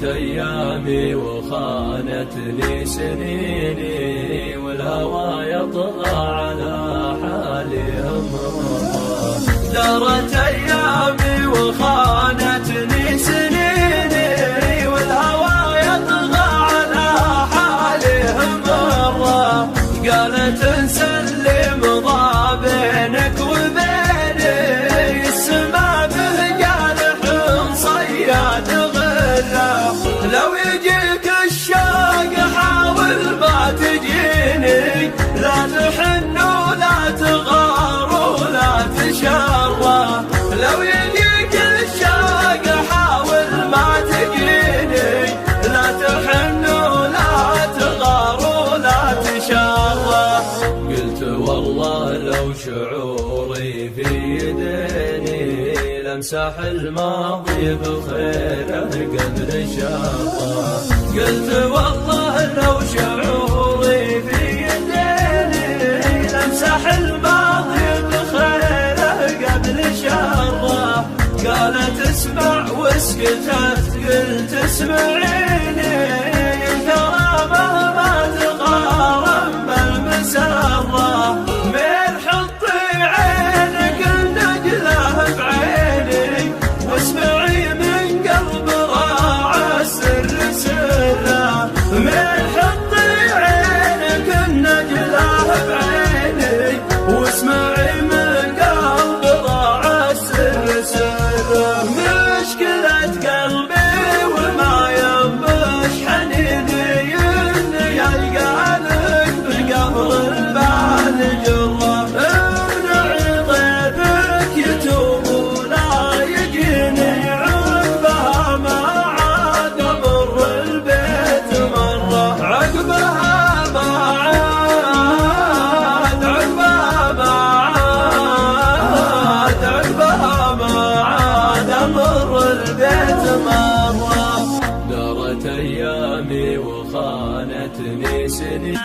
أيامي وخانتني سنيني، والهوى يطغى على حالي دارت أيامي وخانتني سنيني، والهوى يطغى على حالي مرة. قالت نسلم ضا بينك وبيني، السما به جارح صياد غرة. لو يجيك الشوق حاول ما تجيني، لا تحن ولا تغار ولا تشرى. لو يجيك الشوق حاول ما تجيني، لا تحن ولا تغار ولا تشرى. قلت والله لو شعوري في يديني، لمسح الماضي بخيره قبل شره. قلت والله لو شعوري في يديني، لمسح الماضي بخيره قبل شره. قالت اسمع وسكتت، قلت اسمعيني، ترى مهما تقارن بالمسره، من حطي عينك النجله بعيني، واسمعي من قلب راعى السر سره. من حطي عينك النجله بعيني، واسمعي من قلب راعى السر سره. مشكلة قلبي وما ينبش حنيني، اني القى لك بقبر البال جره. امنعي ضيفك يتوب ولا يجيني، عقبها ما عاد امر البيت مره. عقبها ما عاد، عقبها ما عاد، عقبها ما عاد امر البيت مره. دارت ايامي وخانتني سنين.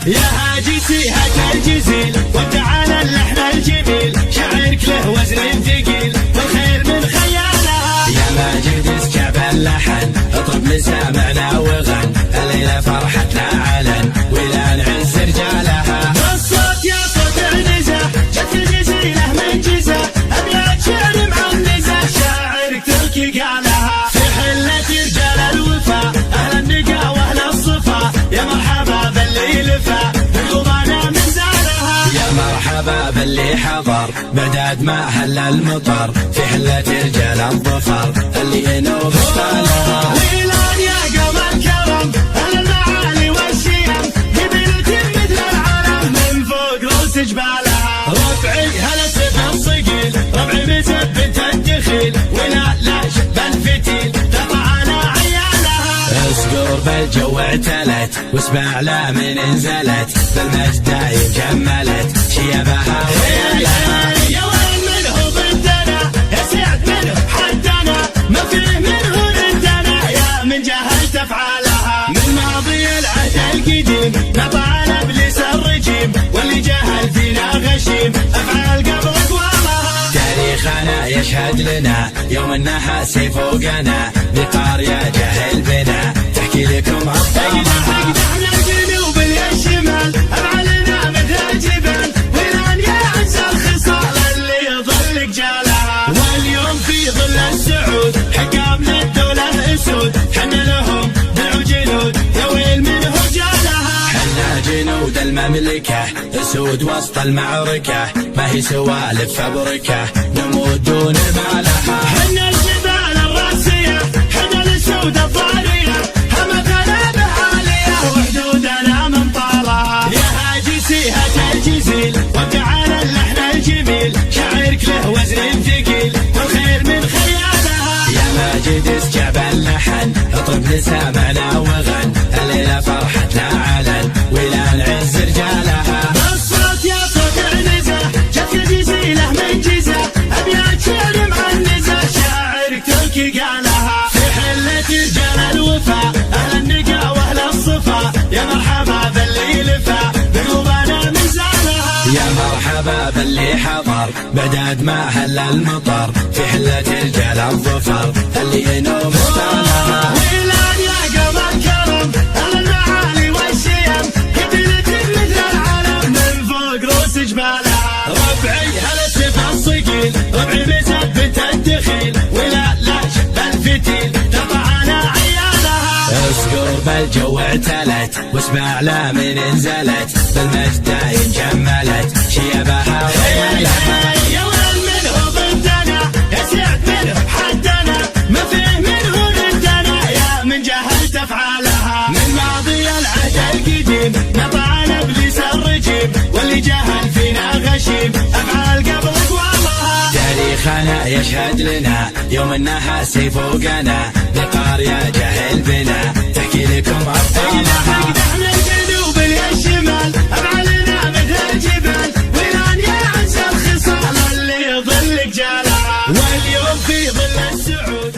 يا هاجسي هات الجزيل وتعالى اللحن الجميل، شعرك له وزن ثقيل والخير من خيالها. يا ماجد اسكب اللحن اطرب لسامعنا وغن، الليله فرحتنا علن ولا نعز رجالها. والصوت يا صوت النزا، جت الجزيله من جزا، ابيات شعر معنزه، شاعرك تركي قالها. في حله رجال الوفا، اهل النقا واهل الصفا، يا مرحبا باللي لفا بالقضانا من زارها. يا مرحبا باللي حضر بعداد ما هل المطر، في حلة رجال الظفر اللي ينوب طالها. ويلان يا قوم الكرم اهل المعالي والشيم، قبيلة مثل العالم من فوق روس جبالها. ربعي هلا سيف الصقيل، ربعي مثبت الدخيل، ولا لا شب الفتيل تطع على عيالها. اسقر بالجو اعتلت واسمع لا من انزلت، بالمجد دايم جملت شيبها ويلها. يا وين منه ضدنا، يا سعد منه حدنا، ما فيه منه ضدنا، يا من جهلت افعالها. من ماضي العهد القديم نطع على ابليس الرجيم، واللي جهل فينا غشيم افعال قبل اقوامها. تاريخنا يشهد لنا يوم النحاس فوقنا، بقار يا جهل بنا تحكي لكم ابطالها. احنا الجنوب الشمال افعالنا مثل الجبال، ويران يا عز الخصال اللي يظل جالها. واليوم في ظل السعود حكامنا الدولة اسود، حنا لهم دعوا جنود يا ويل من هجالها. حنا جنود المملكة اسود وسط المعركة، ما هي سوالف فبركة نموت دون ما لها. حنا الجبال الراسية، حنا الاسود الضارية، همتنا بهالية وحدودنا من طالها. يا هاجسي هات الجزيل وتعالى اللحن الجميل، شعرك له وزن ثقيل والخير من خيالها. يا ماجد اسكب اللحن اطرب لسامعنا وغن، الليله فرحتنا علن ولا نعز رجالها. الصوت يا صوت النزا، جت الجزيله من جزا، ابيات شعر معنزه، شاعرك تركي قالها. في حله رجال الوفا، اهل النقا واهل الصفا، يا مرحبا باللي لفا بالقضانا من زالها. يا مرحبا الشباب اللي حضر بعداد ما هل المطر في حلة الجلال الظفر اللي ينوم استناها. ولاد يا قمر كرم على المعالي والشيم قبيلة مثل العالم من فوق روس جبالها. ربعي هلا السيف الصقيل ربعي بثبت الدخيل ولا لا شب الفتيل تطعنا عيالها. اسكر بالجو اعتلت واسمع لا من انزلت بالمجد جملت شيبها ويلها. يا ولد منه ضدنا يا سعد منه حدنا ما فيه منه ضدنا يا من جهلت افعالها. من ماضي العهد القديم نطعنا ابليس الرجيم واللي جهل فينا غشيم افعال قبل اقوامها. تاريخنا يشهد لنا يوم انها سيف فوقنا لقاريا جهل بنا تحكي لكم ابطالها. من جنوب الشمال افعالنا مثل الجبال ولان ينسى الخصال اللي يظل جالها. واليوم في ظل السعود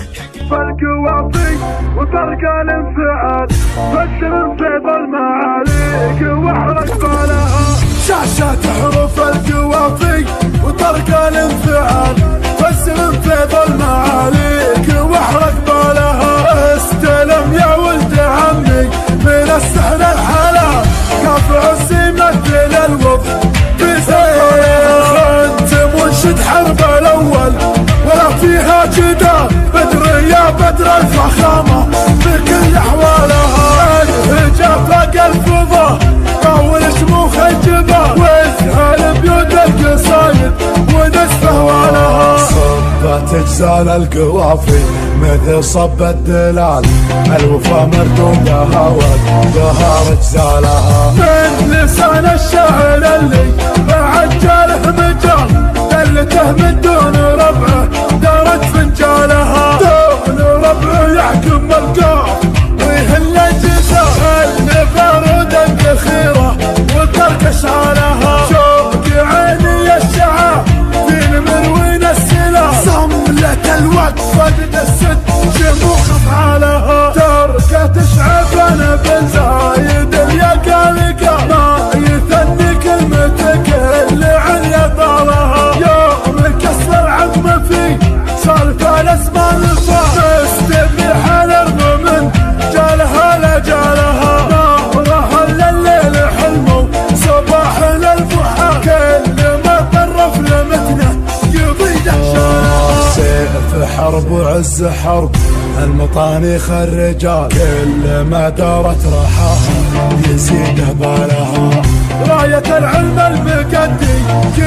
فالقوافي وطرق الانفعال فسر فيض المعاليك واحرق بالها. شاشات حروف القوافي وطرق الانفعال فسر فيض المعاليك واحرق بالها. استلم يا ولد عمي من السحر الحلال قاطع السيم مثل الوضع بزيها. انت منشد حرب الاول ولا فيها جدال بدر يا بدر الفخامة بكل احوالها. الهجا فوق الفضاء طول شموخ الجبال وازهل بيوت القصايد ونسفه ولها. صبت اجزال القوافي مثل صب الدلال الوفا مردودها والظهر اجزالها. من لسان الشاعر اللي بعجاله مجال دلته من دون ربعه دارت فنجالها. دون ربعه يحكم القاف ويهل الجزاء النفارود الذخيره وترك اشعالها. شوق عيني الشعاب في مروين السلاح صملة الوقت فقد الست شموخ افعالها. تركة تشعب انا بنزايد اليقالقة ما يثني كلمتك اللي عن يطالها. يوم كسر العظم في سالفة الاسماء الفا استبيح الارض من جالها لجالها. نهرها لليل حلمه صباح للفحا كل ما طرف لمتنه يضي دهشانها. سيف حرب وعز حرب المطانيخ الرجال كل ما دارت رحاها يزيد بالها. راية العلم المقدس